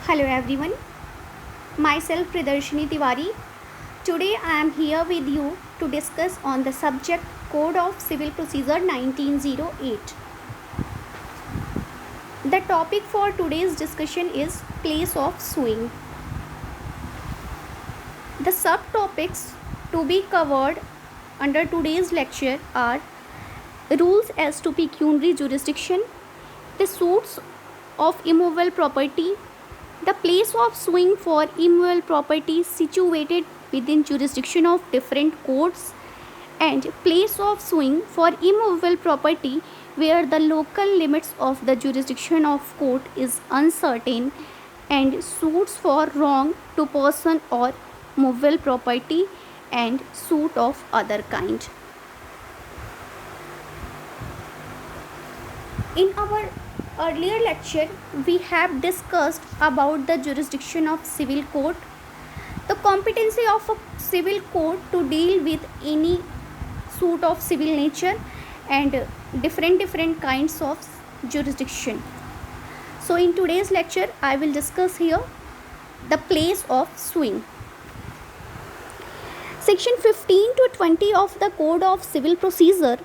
Hello everyone, myself Pridarshini Tiwari. Today I am here with you to discuss on the subject Code of Civil Procedure 1908. The topic for today's discussion is place of suing. The subtopics to be covered under today's lecture are rules as to pecuniary jurisdiction, the suits of immovable property, the place of suing for immovable property situated within jurisdiction of different courts, and place of suing for immovable property where the local limits of the jurisdiction of court is uncertain, and suits for wrong to person or movable property, and suit of other kind. In our earlier lecture, we have discussed about the jurisdiction of civil court, the competency of a civil court to deal with any suit of civil nature, and different kinds of jurisdiction. So in today's lecture, I will discuss here the place of suing. Section 15 to 20 of the Code of Civil Procedure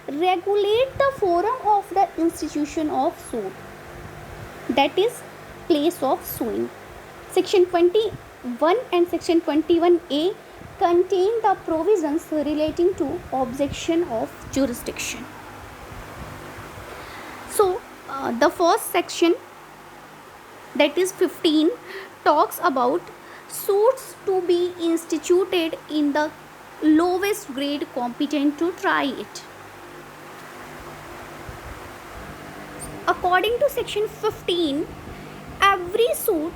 regulate the forum of the institution of suit, that is place of suing. Section 21 and section 21A contain the provisions relating to objection of jurisdiction. So the first section, that is 15, talks about suits to be instituted in the lowest grade competent to try it. According to section 15, every suit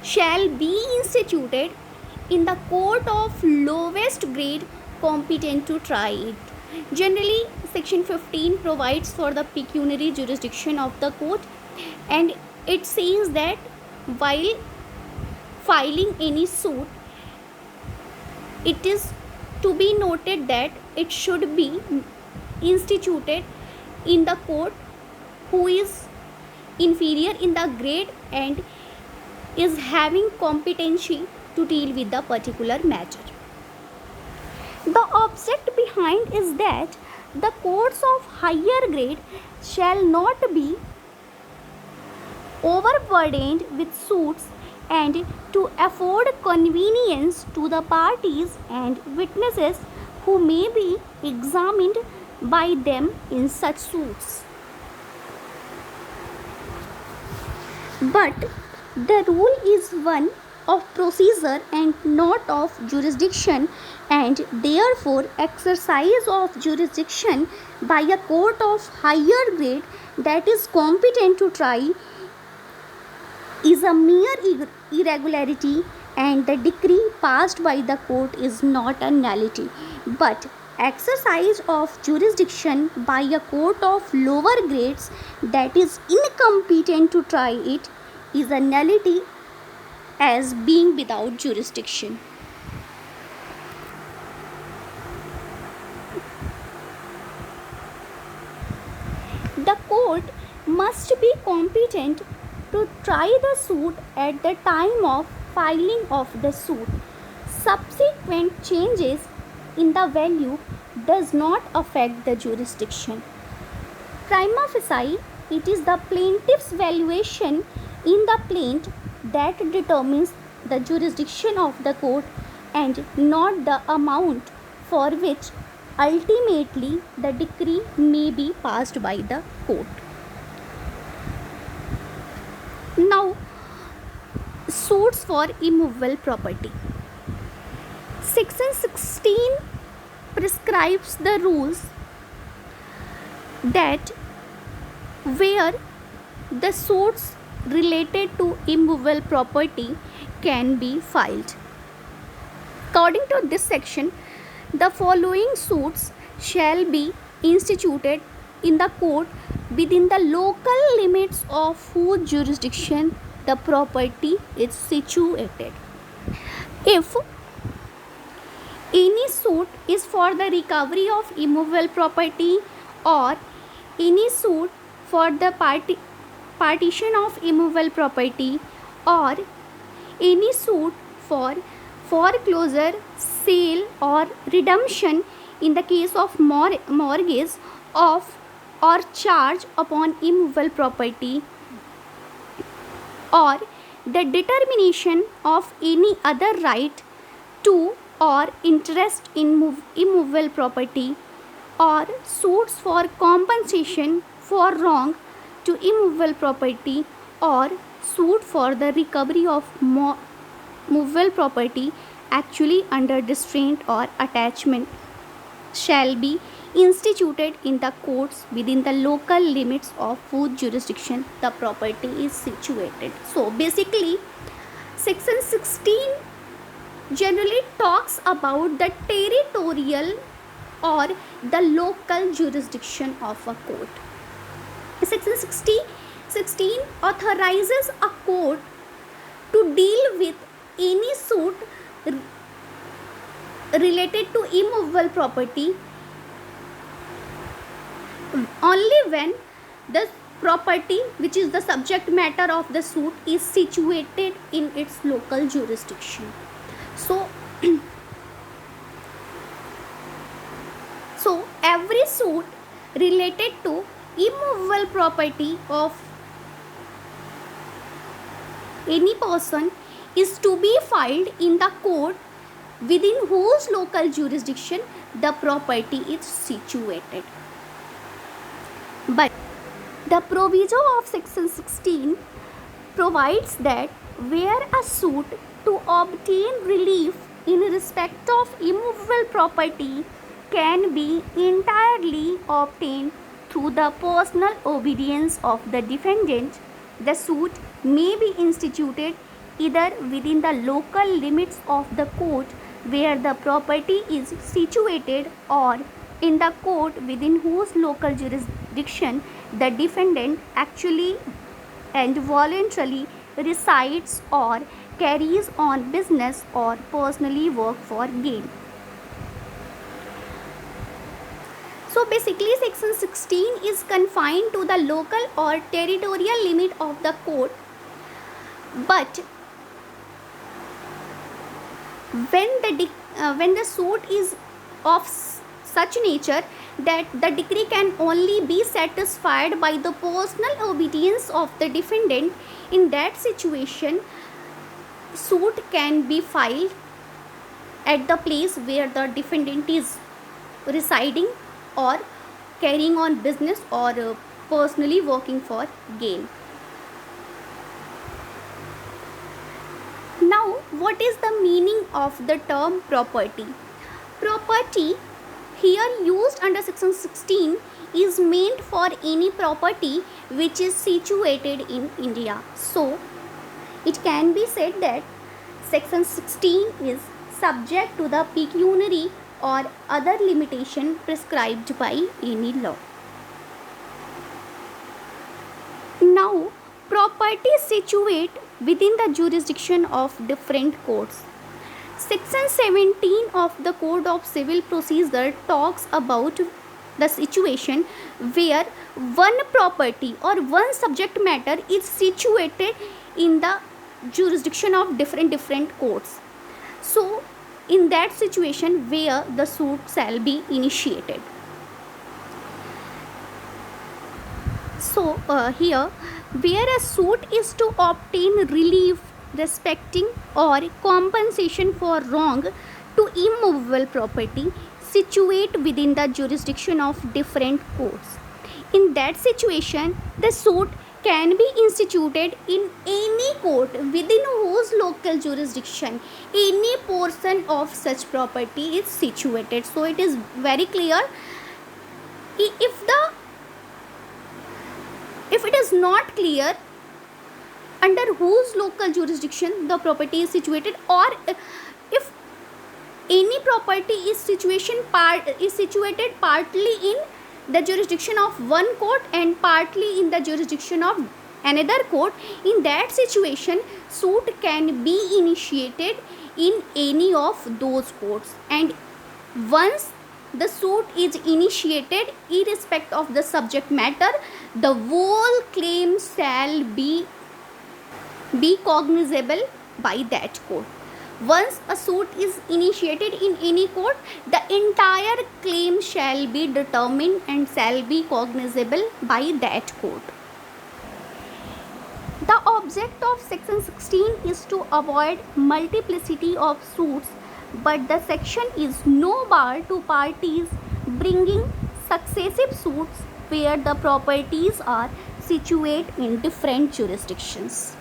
shall be instituted in the court of lowest grade competent to try it. Generally, section 15 provides for the pecuniary jurisdiction of the court, and it says that while filing any suit, it is to be noted that it should be instituted in the court who is inferior in the grade and is having competency to deal with the particular matter. The object behind is that the courts of higher grade shall not be overburdened with suits, and to afford convenience to the parties and witnesses who may be examined by them in such suits. But the rule is one of procedure and not of jurisdiction, and therefore exercise of jurisdiction by a court of higher grade that is competent to try is a mere irregularity, and the decree passed by the court is not a nullity. But exercise of jurisdiction by a court of lower grades that is incompetent to try it is a nullity, as being without jurisdiction. The court must be competent to try the suit at the time of filing of the suit. Subsequent changes in the value does not affect the jurisdiction. Prima facie, it is the plaintiff's valuation in the plaint that determines the jurisdiction of the court, and not the amount for which ultimately the decree may be passed by the court. Now, suits for immovable property. Section 16 prescribes the rules that where the suits related to immovable property can be filed. According to this section, the following suits shall be instituted in the court within the local limits of whose jurisdiction the property is situated. If any suit is for the recovery of immovable property, or any suit for the partition of immovable property, or any suit for foreclosure, sale, or redemption in the case of mortgage of or charge upon immovable property, or the determination of any other right to or interest in immovable property, or suits for compensation for wrong to immovable property, or suit for the recovery of movable property actually under distraint or attachment shall be instituted in the courts within the local limits of whose jurisdiction the property is situated. So basically, section 16 generally talks about the territorial or the local jurisdiction of a court. Section 16 authorizes a court to deal with any suit related to immovable property only when the property, which is the subject matter of the suit, is situated in its local jurisdiction. So every suit related to immovable property of any person is to be filed in the court within whose local jurisdiction the property is situated. But the proviso of section 16 provides that where a suit to obtain relief in respect of immovable property can be entirely obtained through the personal obedience of the defendant, the suit may be instituted either within the local limits of the court where the property is situated, or in the court within whose local jurisdiction the defendant actually and voluntarily resides or carries on business or personally work for gain. So basically, section 16 is confined to the local or territorial limit of the court, but when the suit is of such nature that the decree can only be satisfied by the personal obedience of the defendant, in that situation suit can be filed at the place where the defendant is residing or carrying on business or personally working for gain. Now, what is the meaning of the term property? Property here used under section 16 is meant for any property which is situated in India. So, it can be said that section 16 is subject to the pecuniary or other limitation prescribed by any law. Now, property situate within the jurisdiction of different courts. Section 17 of the Code of Civil Procedure talks about the situation where one property or one subject matter is situated in the jurisdiction of different courts. So, in that situation where the suit shall be initiated. So, here where a suit is to obtain relief respecting or compensation for wrong to immovable property situate within the jurisdiction of different courts. In that situation, the suit can be instituted in any court within whose local jurisdiction any portion of such property is situated. So it is very clear. If it is not clear under whose local jurisdiction the property is situated, or if any property is situated partly in the jurisdiction of one court and partly in the jurisdiction of another court, in that situation suit can be initiated in any of those courts, and once the suit is initiated, irrespective of the subject matter, the whole claim shall be be cognizable by that court. Once a suit is initiated in any court, the entire claim shall be determined and shall be cognizable by that court. The object of section 16 is to avoid multiplicity of suits, but the section is no bar to parties bringing successive suits where the properties are situated in different jurisdictions.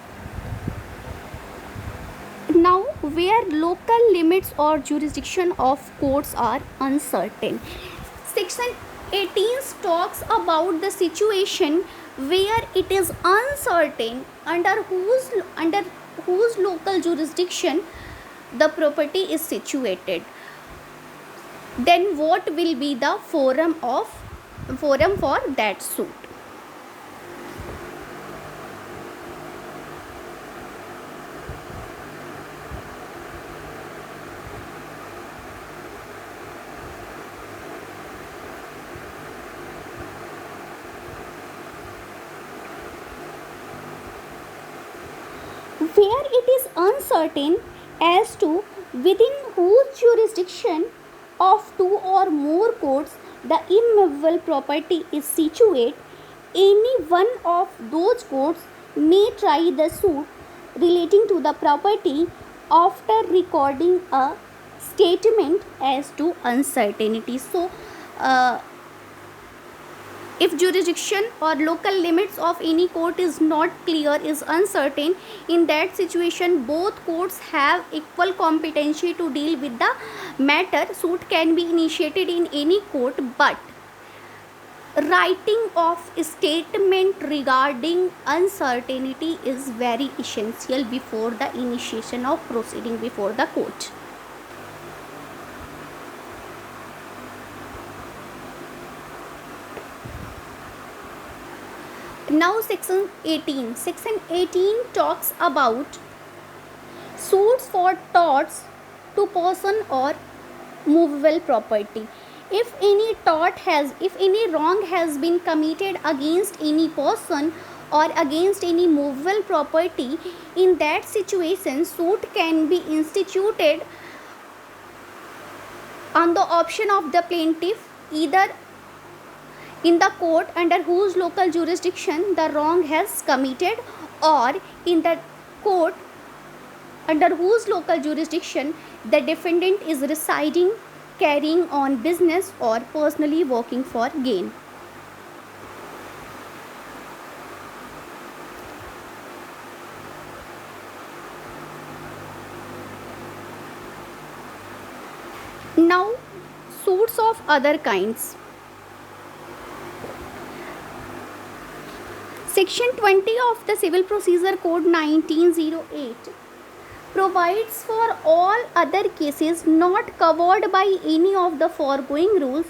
Now, where local limits or jurisdiction of courts are uncertain. Section 18 talks about the situation where it is uncertain under whose local jurisdiction the property is situated. Then what will be the forum for that suit? Where it is uncertain as to within whose jurisdiction of two or more courts the immovable property is situated, any one of those courts may try the suit relating to the property after recording a statement as to uncertainty. So, if jurisdiction or local limits of any court is not clear, is uncertain, in that situation both courts have equal competency to deal with the matter. Suit can be initiated in any court, but writing of statement regarding uncertainty is very essential before the initiation of proceeding before the court. Now section 18. Section 18 talks about suits for torts to person or movable property. If any wrong has been committed against any person or against any movable property, in that situation suit can be instituted on the option of the plaintiff, either in the court under whose local jurisdiction the wrong has committed, or in the court under whose local jurisdiction the defendant is residing, carrying on business, or personally working for gain. Now, suits of other kinds. Section 20 of the Civil Procedure Code 1908 provides for all other cases not covered by any of the foregoing rules,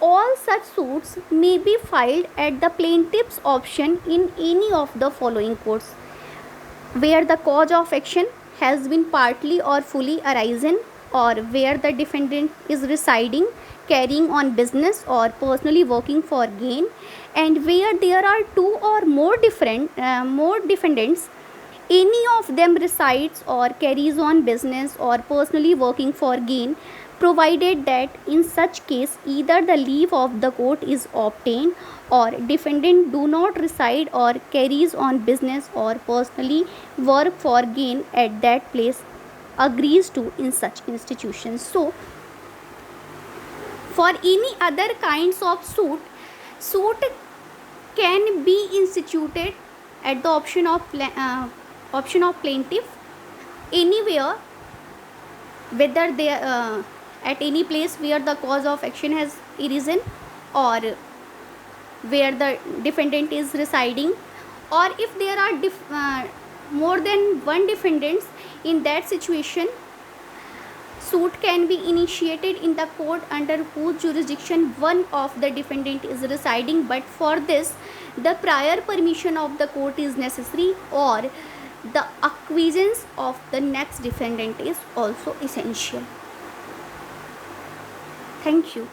all such suits may be filed at the plaintiff's option in any of the following courts: where the cause of action has been partly or fully arisen, or where the defendant is residing, carrying on business, or personally working for gain, and where there are two or more defendants, any of them resides or carries on business or personally working for gain, provided that in such case either the leave of the court is obtained, or defendant do not reside or carries on business or personally work for gain at that place, agrees to in such institutions. So, for any other kinds of suit can be instituted at the option of plaintiff anywhere, whether they at any place where the cause of action has arisen, or where the defendant is residing, or if there are more than one defendants, in that situation suit can be initiated in the court under whose jurisdiction one of the defendant is residing, but for this the prior permission of the court is necessary, or the acquiescence of the next defendant is also essential. Thank you.